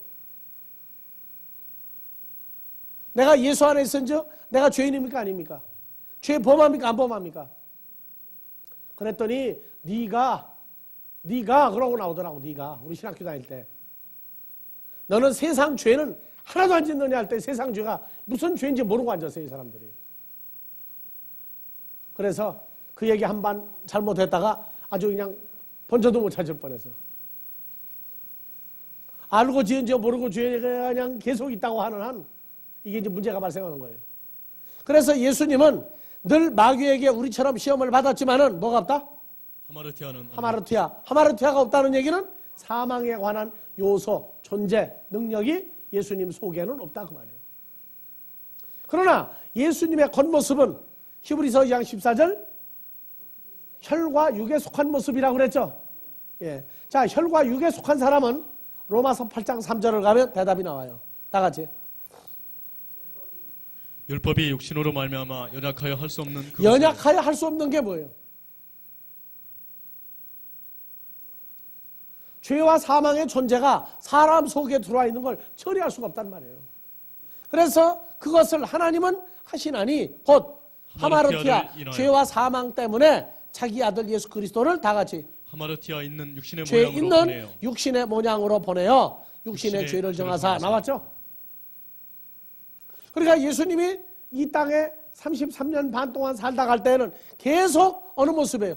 내가 예수 안에 있은즉 내가 죄인입니까 아닙니까? 죄 범합니까 안 범합니까? 그랬더니 네가 그러고 나오더라고. 네가 우리 신학교 다닐 때 너는 세상 죄는 하나도 안 짓느냐 할 때 세상 죄가 무슨 죄인지 모르고 앉았어요 이 사람들이. 그래서 그 얘기 한 번 잘못했다가 아주 그냥 번져도 못 찾을 뻔했어요. 알고 지은 죄 모르고 죄가 그냥 계속 있다고 하는 한 이게 이제 문제가 발생하는 거예요. 그래서 예수님은 늘 마귀에게 우리처럼 시험을 받았지만은 뭐가 없다? 하마르티아가 없다는 얘기는 사망에 관한 요소, 존재, 능력이 예수님 속에는 없다 그 말이에요. 그러나 예수님의 겉모습은 히브리서 2장 14절 혈과 육에 속한 모습이라고 그랬죠. 예. 자, 혈과 육에 속한 사람은 로마서 8장 3절을 가면 대답이 나와요. 다 같이. 율법이 육신으로 말미암아 연약하여 할 수 없는 그것을 연약하여 할 수 없는 게 뭐예요? 죄와 사망의 존재가 사람 속에 들어와 있는 걸 처리할 수가 없단 말이에요. 그래서 그것을 하나님은 하시나니 곧 하마르티아, 죄와 사망 때문에 자기 아들 예수 그리스도를 다 같이 하마르티아 있는 육신의 죄 모양으로 있는 보내요. 육신의 모양으로 보내어 육신의 죄를 정하사 나왔죠. 그러니까 예수님이 이 땅에 33년 반 동안 살다 갈 때는 계속 어느 모습이에요?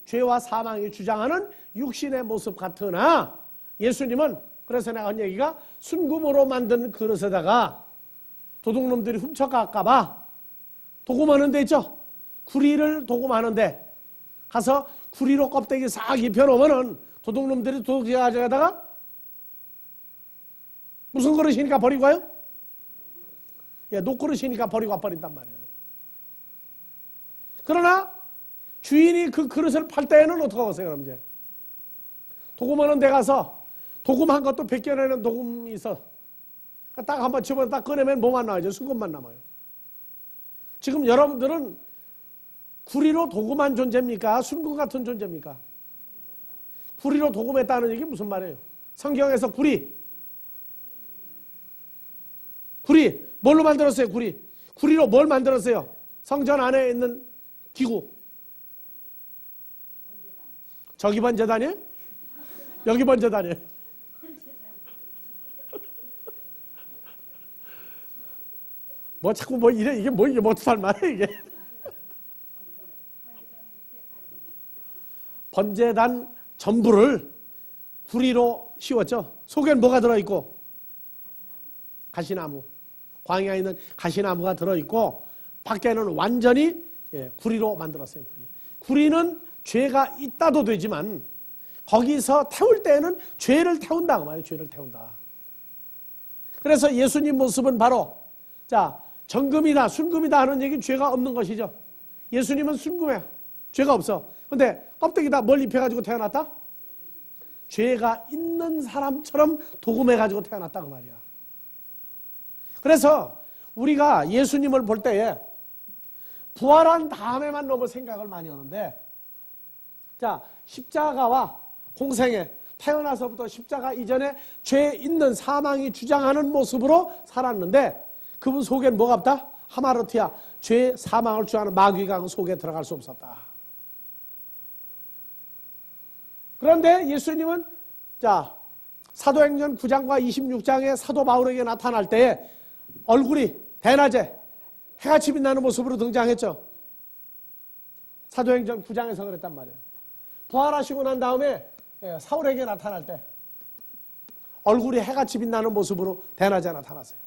죄와 사망이 주장하는 육신의 모습 같으나 예수님은 그래서 내가 한 얘기가 순금으로 만든 그릇에다가 도둑놈들이 훔쳐갈까 봐 도금하는 데 있죠. 구리를 도금하는데 가서 구리로 껍데기 싹 입혀놓으면은 도둑놈들이 도둑질 가져가다가 무슨 그릇이니까 버리고 가요? 예, 녹그릇이니까 버리고 와버린단 말이에요. 그러나 주인이 그 그릇을 팔 때에는 어떻게 하겠어요? 그럼 이제 도금하는 데 가서 도금한 것도 벗겨내는 도금이 있어. 딱 한번 집어서 딱 꺼내면 뭐만 나와요? 순금만 남아요. 지금 여러분들은 구리로 도금한 존재입니까? 순금 같은 존재입니까? 구리로 도금했다는 얘기 무슨 말이에요? 성경에서 구리 뭘로 만들었어요? 구리로 뭘 만들었어요? 성전 안에 있는 기구. 저기 번 재단이에요? 여기 번 재단이에요? 뭐 자꾸 뭐 이래 이게 뭐 이게 못할 말이야 이게. 번제단 전부를 구리로 씌웠죠. 속엔 뭐가 들어있고? 가시나무. 광야에 있는 가시나무가 들어있고 밖에는 완전히 구리로 만들었어요. 구리는 죄가 있다도 되지만 거기서 태울 때는 죄를 태운다 그 말이에요. 죄를 태운다. 그래서 예수님 모습은 바로 자 정금이다 순금이다 하는 얘기는 죄가 없는 것이죠. 예수님은 순금이야. 죄가 없어. 근데 껍데기다 뭘 입혀가지고 태어났다? 죄가 있는 사람처럼 도금해가지고 태어났다 그 말이야. 그래서 우리가 예수님을 볼 때에 부활한 다음에만 너무 생각을 많이 하는데 자 십자가와 공생애 태어나서부터 십자가 이전에 죄 있는 사망이 주장하는 모습으로 살았는데 그분 속엔 뭐가 없다? 하마르티아 죄 사망을 주장하는 마귀가 그 속에 들어갈 수 없었다. 그런데 예수님은 자 사도행전 9장과 26장에 사도 바울에게 나타날 때에 얼굴이 대낮에 해같이 빛나는 모습으로 등장했죠. 사도행전 9장에서 그랬단 말이에요. 부활하시고 난 다음에 사울에게 나타날 때 얼굴이 해같이 빛나는 모습으로 대낮에 나타났어요.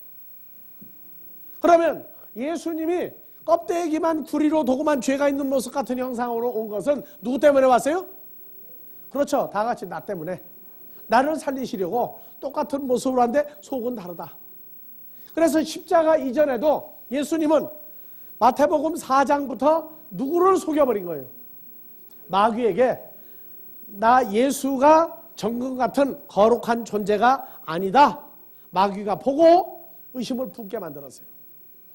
그러면 예수님이 껍데기만 구리로 도금한 죄가 있는 모습 같은 형상으로 온 것은 누구 때문에 왔어요? 그렇죠. 다 같이 나 때문에. 나를 살리시려고 똑같은 모습으로 하는데 속은 다르다. 그래서 십자가 이전에도 예수님은 마태복음 4장부터 누구를 속여버린 거예요? 마귀에게 나 예수가 정금 같은 거룩한 존재가 아니다. 마귀가 보고 의심을 품게 만들었어요.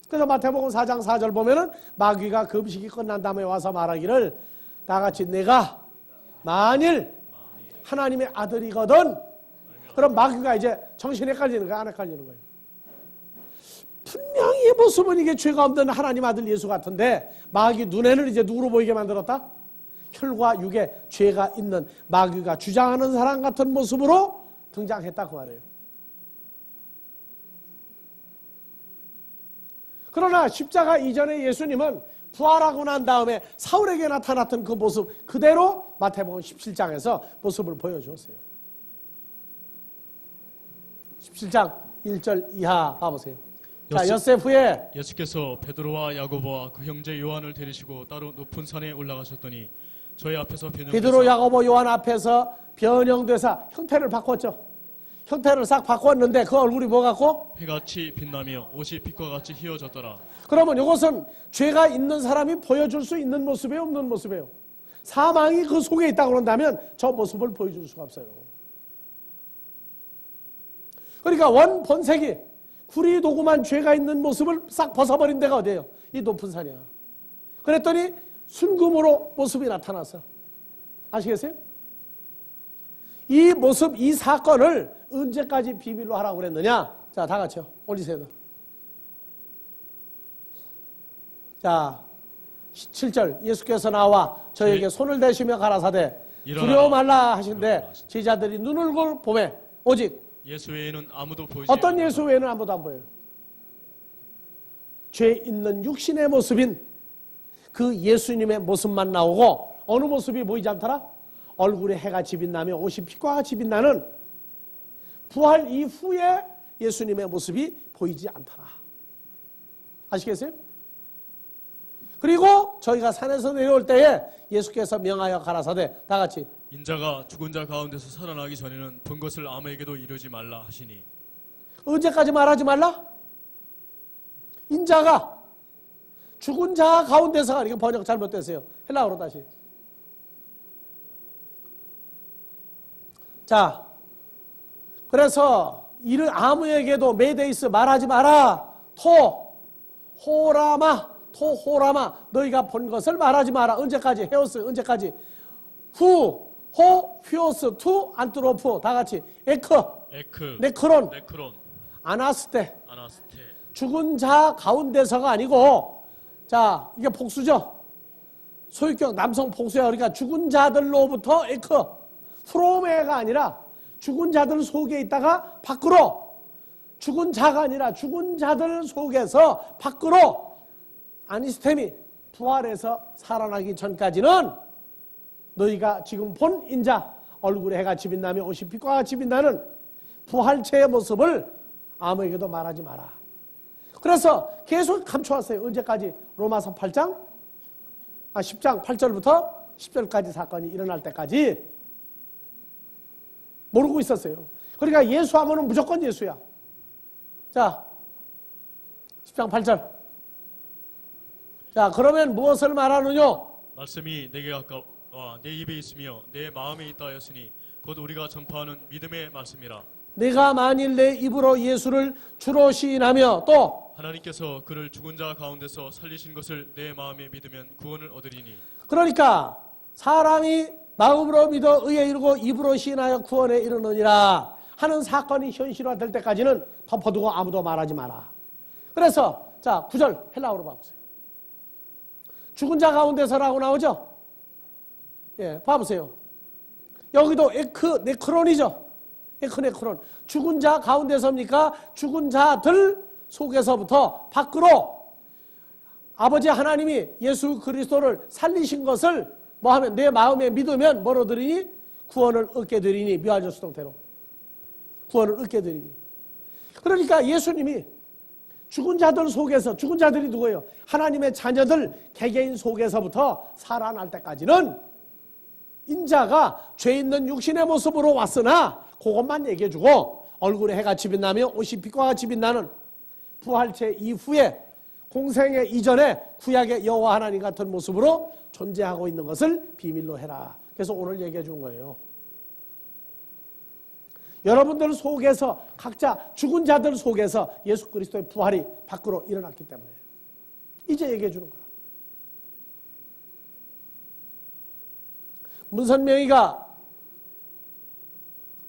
그래서 마태복음 4장 4절 보면은 마귀가 금식이 끝난 다음에 와서 말하기를 다 같이 내가 만일 하나님의 아들이거든 그럼 마귀가 이제 정신에 깔리는 거야 안 헷갈리는 거예요. 분명히 모습은 이게 죄가 없는 하나님 아들 예수 같은데 마귀 눈에는 이제 누구로 보이게 만들었다? 혈과 육에 죄가 있는 마귀가 주장하는 사람 같은 모습으로 등장했다 그 말이에요. 그러나 십자가 이전에 예수님은 부활하고 난 다음에 사울에게 나타났던 그 모습 그대로 마태복음 17장에서 모습을 보여주었어요. 17장 1절 이하 봐보세요. 자, 엿새 후에 예수께서 베드로와 야고보와 그 형제 요한을 데리시고 따로 높은 산에 올라가셨더니 저희 앞에서 베드로, 야고보, 요한 앞에서 변형되사 형태를 바꿨죠. 형태를 싹 바꿨는데 그 얼굴이 뭐 같고? 해같이 빛나며 옷이 빛과 같이 휘어졌더라. 그러면 이것은 죄가 있는 사람이 보여줄 수 있는 모습이에요? 없는 모습이에요? 사망이 그 속에 있다고 그런다면 저 모습을 보여줄 수가 없어요. 그러니까 원본색이 구리 도구만 죄가 있는 모습을 싹 벗어버린 데가 어디예요? 이 높은 산이야. 그랬더니 순금으로 모습이 나타났어. 아시겠어요? 이 모습, 이 사건을 언제까지 비밀로 하라고 그랬느냐? 자, 다 같이요. 올리세요. 자, 7절 예수께서 나와 저에게 손을 대시며 가라사대 두려워 말라 하신데 제자들이 눈을 보매 오직 예수 외에는 아무도 보이지 어떤 예수 외에는 아무도 안 보여요. 죄 있는 육신의 모습인 그 예수님의 모습만 나오고 어느 모습이 보이지 않더라? 얼굴에 해같이 빛나며 옷이 빛과 같이 빛나는 부활 이후에 예수님의 모습이 보이지 않더라. 아시겠어요? 그리고 저희가 산에서 내려올 때에 예수께서 명하여 가라사대 다 같이 인자가 죽은 자 가운데서 살아나기 전에는 본 것을 아무에게도 이르지 말라 하시니. 언제까지 말하지 말라? 인자가 죽은 자 가운데서가 이거 번역 잘못됐어요. 헬라어로 다시. 자, 그래서 이를 아무에게도 메데이스 말하지 마라. 호라마 너희가 본 것을 말하지 마라. 언제까지? 헤오스 언제까지? 휘오스 투 안트로프 다 같이 에크 네크론 아나스테 죽은 자 가운데서가 아니고 자 이게 복수죠. 소유격 남성 복수야. 그러니까 죽은 자들로부터 에크 프로메가 아니라 죽은 자들 속에 있다가 밖으로 죽은 자가 아니라 죽은 자들 속에서 밖으로 아니스템이 부활해서 살아나기 전까지는 너희가 지금 본 인자, 얼굴에 해가 빛나며 옷이 빛과 같이 빛나는 부활체의 모습을 아무에게도 말하지 마라. 그래서 계속 감춰왔어요. 언제까지? 로마서 10장 8절부터 10절까지 사건이 일어날 때까지 모르고 있었어요. 그러니까 예수하면은 무조건 예수야. 자, 10장 8절. 자, 그러면 무엇을 말하느냐? 말씀이 내게 가까워 내 입에 있으며 내 마음에 있다 하였으니 곧 우리가 전파하는 믿음의 말씀이라. 내가 만일 내 입으로 예수를 주로 시인하며 또 하나님께서 그를 죽은 자 가운데서 살리신 것을 내 마음에 믿으면 구원을 얻으리니. 그러니까 사람이 마음으로 믿어 의에 이르고 입으로 시인하여 구원에 이르느니라 하는 사건이 현실화될 때까지는 덮어두고 아무도 말하지 마라. 그래서 자 9절 헬라어로 봐보세요. 죽은 자 가운데서라고 나오죠. 예, 봐보세요. 여기도 네크론이죠. 네크론. 죽은 자 가운데서입니까? 죽은 자들 속에서부터 밖으로 아버지 하나님이 예수 그리스도를 살리신 것을 뭐 하면 내 마음에 믿으면 뭐로 드리니? 구원을 얻게 되리니. 묘한저수동태로 구원을 얻게 되리니. 그러니까 예수님이 죽은 자들 속에서, 죽은 자들이 누구예요? 하나님의 자녀들 개개인 속에서부터 살아날 때까지는 인자가 죄 있는 육신의 모습으로 왔으나 그것만 얘기해주고 얼굴에 해가 빛나며 옷이 빛과 같이 빛나는 부활체 이후에 공생의 이전에 구약의 여호와 하나님 같은 모습으로 존재하고 있는 것을 비밀로 해라. 그래서 오늘 얘기해 준 거예요. 여러분들 속에서 각자 죽은 자들 속에서 예수 그리스도의 부활이 밖으로 일어났기 때문에 이제 얘기해 주는 거라. 문선명이가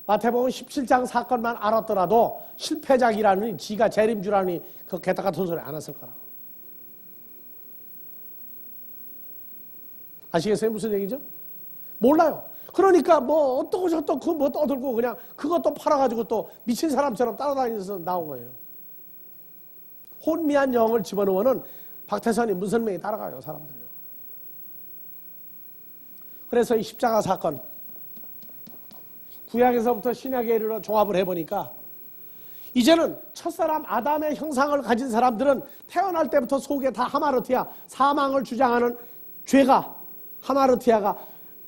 마태복음 17장 사건만 알았더라도 실패작이라느니 지가 재림주라느니 그 개떡 같은 소리 안 했을 거라고. 아시겠어요? 무슨 얘기죠? 몰라요. 그러니까 뭐 어떠고 저떠고 그거 뭐 떠들고 그냥 그것도 팔아가지고 또 미친 사람처럼 따라다니면서 나온 거예요. 혼미한 영을 집어넣으면 박태선이 문선명이 따라가요. 사람들이요. 그래서 이 십자가 사건 구약에서부터 신약에 이르러 종합을 해보니까 이제는 첫사람 아담의 형상을 가진 사람들은 태어날 때부터 속에 다 하마르티아, 사망을 주장하는 죄가 하마르티아가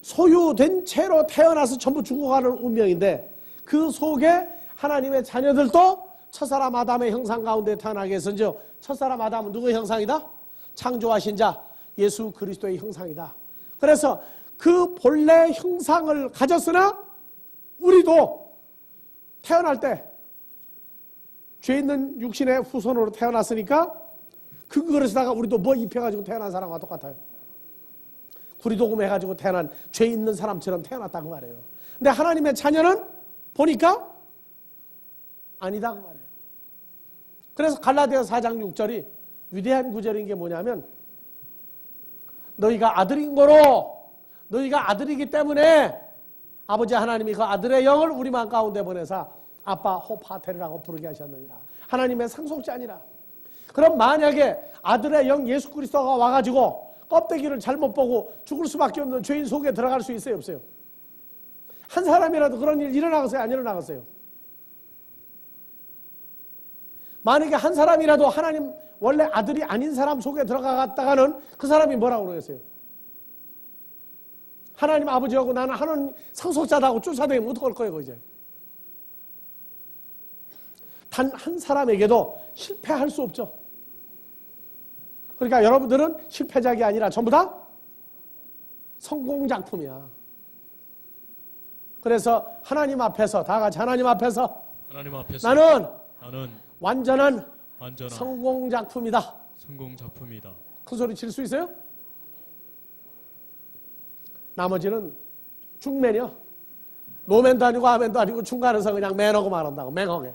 소유된 채로 태어나서 전부 죽어가는 운명인데 그 속에 하나님의 자녀들도 첫사람 아담의 형상 가운데 태어나게 해서 첫사람 아담은 누구의 형상이다? 창조하신 자 예수 그리스도의 형상이다. 그래서 그 본래 형상을 가졌으나 우리도 태어날 때 죄 있는 육신의 후손으로 태어났으니까 그것에다가 우리도 뭐 입혀가지고 태어난 사람과 똑같아요. 구리도금 해가지고 태어난 죄 있는 사람처럼 태어났다고 말해요. 근데 하나님의 자녀는 보니까 아니다 그 말이에요. 그래서 갈라디아서 4장 6절이 위대한 구절인 게 뭐냐면 너희가 아들인 거로 너희가 아들이기 때문에 아버지 하나님이 그 아들의 영을 우리 마음 가운데 보내사 아빠 호파테르라고 부르게 하셨느니라. 하나님의 상속자니라. 그럼 만약에 아들의 영 예수 그리스도가 와가지고 껍데기를 잘못 보고 죽을 수밖에 없는 죄인 속에 들어갈 수 있어요? 없어요? 한 사람이라도 그런 일 일어나겠어요? 안 일어나겠어요? 만약에 한 사람이라도 하나님 원래 아들이 아닌 사람 속에 들어갔다가는 그 사람이 뭐라고 그러겠어요? 하나님 아버지하고 나는 하나님 상속자다고 쫓아다니면 어떡할 거예요 이제? 단 한 사람에게도 실패할 수 없죠. 그러니까 여러분들은 실패작이 아니라 전부 다 성공작품이야. 그래서 하나님 앞에서 다 같이 하나님 앞에서 나는 완전한 성공작품이다. 성공작품이다. 큰 소리 칠 수 있어요? 나머지는 중매녀. 노맨도 아니고 아맨도 아니고 중간에서 그냥 매너고 말한다고. 맹하게.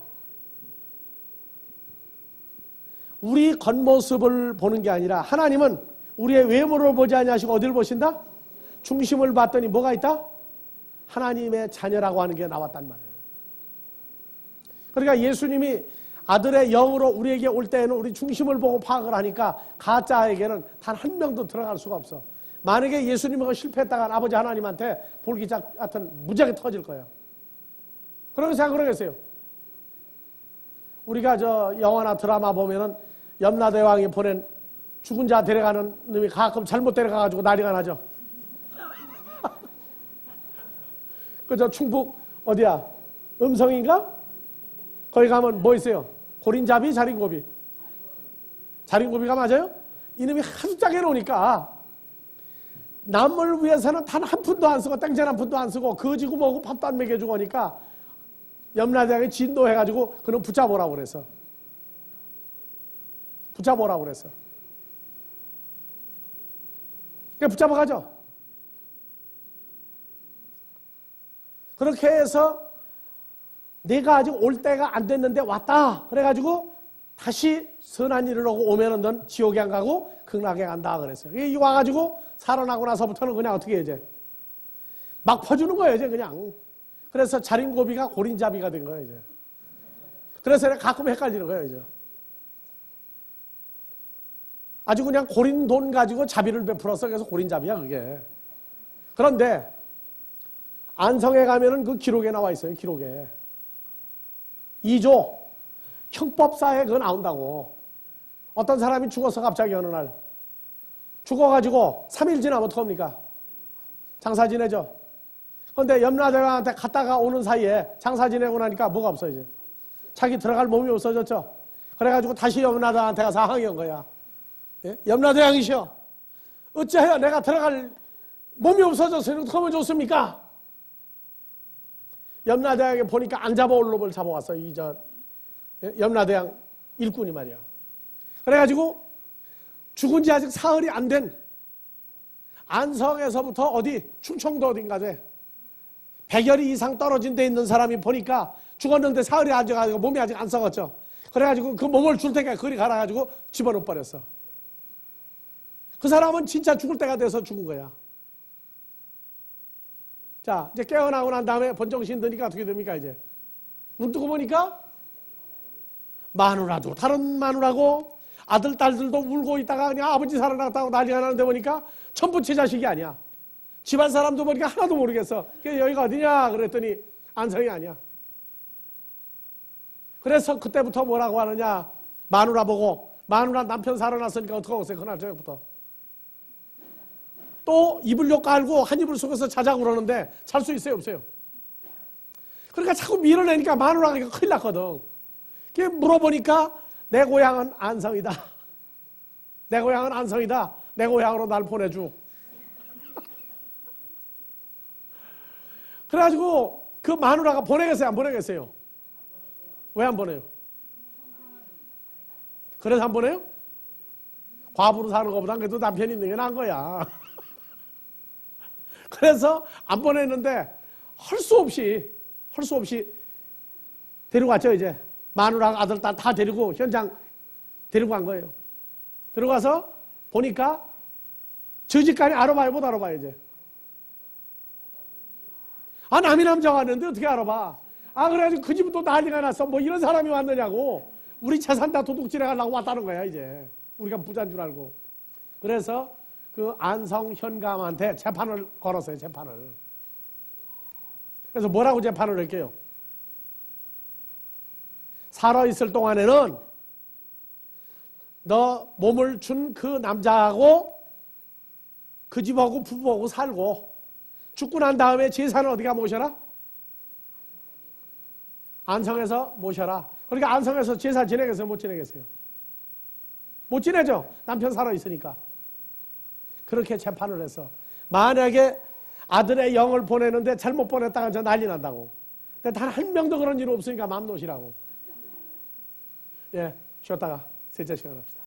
우리 겉모습을 보는 게 아니라 하나님은 우리의 외모를 보지 아니하시고 어디를 보신다? 중심을 봤더니 뭐가 있다? 하나님의 자녀라고 하는 게 나왔단 말이에요. 그러니까 예수님이 아들의 영으로 우리에게 올 때에는 우리 중심을 보고 파악을 하니까 가짜에게는 단 한 명도 들어갈 수가 없어. 만약에 예수님하고 실패했다가 아버지 하나님한테 볼기작 같은 무지하게 터질 거예요. 그런 생각 그러겠어요. 우리가 저 영화나 드라마 보면은 염라대왕이 보낸 죽은 자 데려가는 놈이 가끔 잘못 데려가가지고 난리가 나죠. 그저 충북 어디야? 음성인가? 거기 가면 뭐 있어요? 고린잡이, 자린고비. 자린고비가 맞아요? 이놈이 하도 짜게 놓으니까 남을 위해서는 단 한 푼도 안 쓰고 땡전 한 푼도 안 쓰고 거지고 뭐고 밥도 안 먹여주고 하니까 염라대왕이 진도해가지고 그놈 붙잡으라고 그래서. 붙잡으라고 그래서. 그러니까 붙잡아가죠. 그렇게 해서 내가 아직 올 때가 안 됐는데 왔다. 그래가지고 다시 선한 일을 하고 오면은 넌 지옥에 안 가고 극락에 간다. 그랬어요. 이 와가지고 살아나고 나서부터는 그냥 어떻게 해, 이제? 막 퍼주는 거예요, 이제 그냥. 그래서 자린고비가 고린잡이가 된 거예요, 이제. 그래서 내가 가끔 헷갈리는 거예요, 이제. 아주 그냥 고린 돈 가지고 자비를 베풀어서 그래서 고린잡이야, 그게. 그런데 안성에 가면은 그 기록에 나와 있어요, 기록에. 2조 형법사에 그거 나온다고. 어떤 사람이 죽어서 갑자기 어느 날 죽어가지고 3일 지나면 어떡합니까? 장사 지내죠. 그런데 염라대왕한테 갔다가 오는 사이에 장사 지내고 나니까 뭐가 없어 이제. 자기 들어갈 몸이 없어졌죠. 그래가지고 다시 염라대왕한테 가서 항의한 거야. 예? 염라대왕이시여, 어찌하여 내가 들어갈 몸이 없어져서 어떻게 하면 좋습니까? 염라대왕에 보니까 안 잡아올 놈을 잡아왔어. 염라대왕 일꾼이 말이야. 그래가지고 죽은 지 아직 사흘이 안 된 안성에서부터 어디 충청도 어딘가에 100여리 이상 떨어진 데 있는 사람이 보니까 죽었는데 사흘이 앉아가지고 몸이 아직 안 썩었죠. 그래가지고 그 몸을 줄 테니까 그리 갈아가지고 집어넣어 버렸어. 그 사람은 진짜 죽을 때가 돼서 죽은 거야. 자, 이제 깨어나고 난 다음에 본정신 드니까 어떻게 됩니까, 이제? 눈 뜨고 보니까 마누라도 다른 마누라고 아들, 딸들도 울고 있다가 그냥 아버지 살아났다고 난리가 나는데 보니까 전부 제 자식이 아니야. 집안 사람도 보니까 하나도 모르겠어. 여기가 어디냐? 그랬더니 안성이 아니야. 그래서 그때부터 뭐라고 하느냐? 마누라 보고, 마누라 남편 살아났으니까 어떡하겠어요, 그날 저녁부터. 또 이불욕 깔고 한 이불 속에서 자자고 그러는데 잘 수 있어요, 없어요? 그러니까 자꾸 밀어내니까 마누라가 이거 큰일 났거든. 그게 물어보니까 내 고향은 안성이다. 내 고향은 안성이다. 내 고향으로 날 보내줘. 그래가지고 그 마누라가 보내겠어요, 안 보내겠어요? 왜 안 보내요? 그래서 안 보내요? 과부로 사는 것보단 그래도 남편이 있는 게 나은 거야. 그래서 안 보냈는데 할 수 없이 데리고 갔죠, 이제. 마누라가 아들, 딸 다 데리고 현장 데리고 간 거예요. 들어가서 보니까 저 집까지 알아봐요, 못 알아봐요, 이제. 아, 남이 남자가 왔는데 어떻게 알아봐? 아, 그래가지고 그 집은 또 난리가 났어. 뭐 이런 사람이 왔느냐고. 우리 재산 다 도둑질해 가려고 왔다는 거야, 이제. 우리가 부자인 줄 알고. 그래서 그 안성 현감한테 재판을 걸었어요, 재판을. 그래서 뭐라고 재판을 할게요? 살아있을 동안에는 너 몸을 준 그 남자하고 그 집하고 부부하고 살고 죽고 난 다음에 제사는 어디가 모셔라? 안성에서 모셔라. 그러니까 안성에서 제사 지내겠어요? 못 지내겠어요? 못 지내죠? 남편 살아있으니까. 그렇게 재판을 해서 만약에 아들의 영을 보내는데 잘못 보냈다가 저 난리 난다고. 근데 단 한 명도 그런 일 없으니까 맘 놓으시라고. 예, 쉬었다가 셋째 시간 합시다.